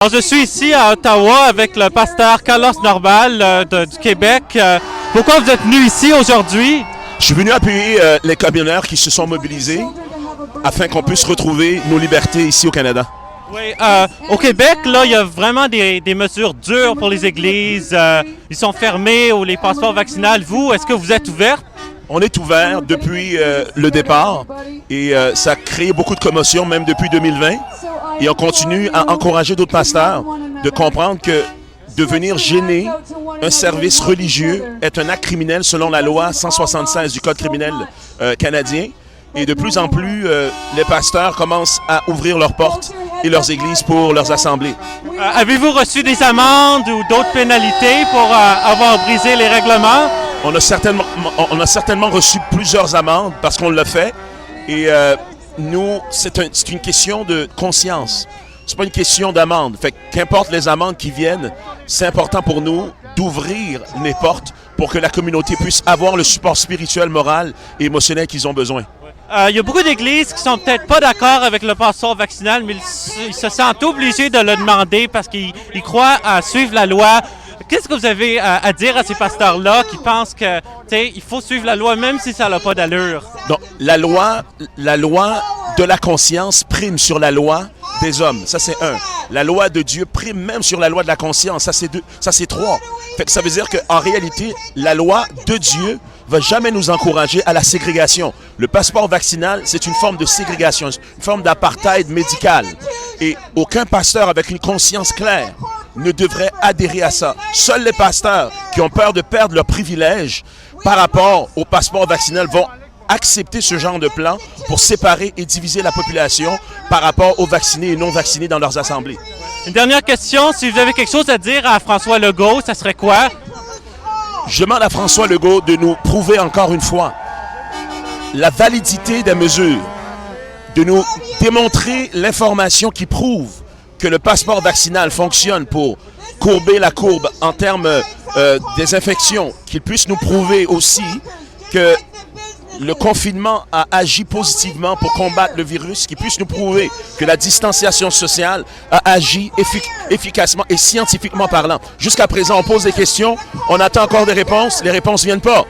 Alors, je suis ici à Ottawa avec le pasteur Carlos Norval du Québec. Pourquoi vous êtes venu ici aujourd'hui? Je suis venu appuyer les camionneurs qui se sont mobilisés afin qu'on puisse retrouver nos libertés ici au Canada. Oui, au Québec, là, il y a vraiment des mesures dures pour les églises. Ils sont fermés ou les passeports vaccinaux. Vous, est-ce que vous êtes ouverte? On est ouvert depuis le départ et ça a créé beaucoup de commotion, même depuis 2020. Et on continue à encourager d'autres pasteurs de comprendre que de venir gêner un service religieux est un acte criminel selon la loi 176 du Code criminel canadien. Et de plus en plus, les pasteurs commencent à ouvrir leurs portes et leurs églises pour leurs assemblées. Avez-vous reçu des amendes ou d'autres pénalités pour avoir brisé les règlements? On a certainement reçu plusieurs amendes parce qu'on l'a fait. Et nous, c'est une question de conscience. C'est pas une question d'amende. Fait qu'importe les amendes qui viennent, c'est important pour nous d'ouvrir les portes pour que la communauté puisse avoir le support spirituel, moral et émotionnel qu'ils ont besoin. Il y a beaucoup d'églises qui sont peut-être pas d'accord avec le passeport vaccinal, mais ils se sentent obligés de le demander parce qu'ils croient à suivre la loi. Qu'est-ce que vous avez à dire à ces pasteurs-là qui pensent que, il faut suivre la loi même si ça n'a pas d'allure? Donc, la loi de la conscience prime sur la loi des hommes. Ça, c'est un. La loi de Dieu prime même sur la loi de la conscience. Ça, c'est deux. Ça, c'est trois. Fait que ça veut dire qu'en réalité, la loi de Dieu va jamais nous encourager à la ségrégation. Le passeport vaccinal, c'est une forme de ségrégation, une forme d'apartheid médical. Et aucun pasteur avec une conscience claire ne devrait adhérer à ça. Seuls les pasteurs qui ont peur de perdre leurs privilèges par rapport au passeport vaccinal vont accepter ce genre de plan pour séparer et diviser la population par rapport aux vaccinés et non vaccinés dans leurs assemblées. Une dernière question, si vous avez quelque chose à dire à François Legault, ça serait quoi? Je demande à François Legault de nous prouver encore une fois la validité des mesures, de nous démontrer l'information qui prouve que le passeport vaccinal fonctionne pour courber la courbe en termes des infections, qu'il puisse nous prouver aussi que le confinement a agi positivement pour combattre le virus, qu'il puisse nous prouver que la distanciation sociale a agi efficacement et scientifiquement parlant. Jusqu'à présent, on pose des questions, on attend encore des réponses, les réponses ne viennent pas.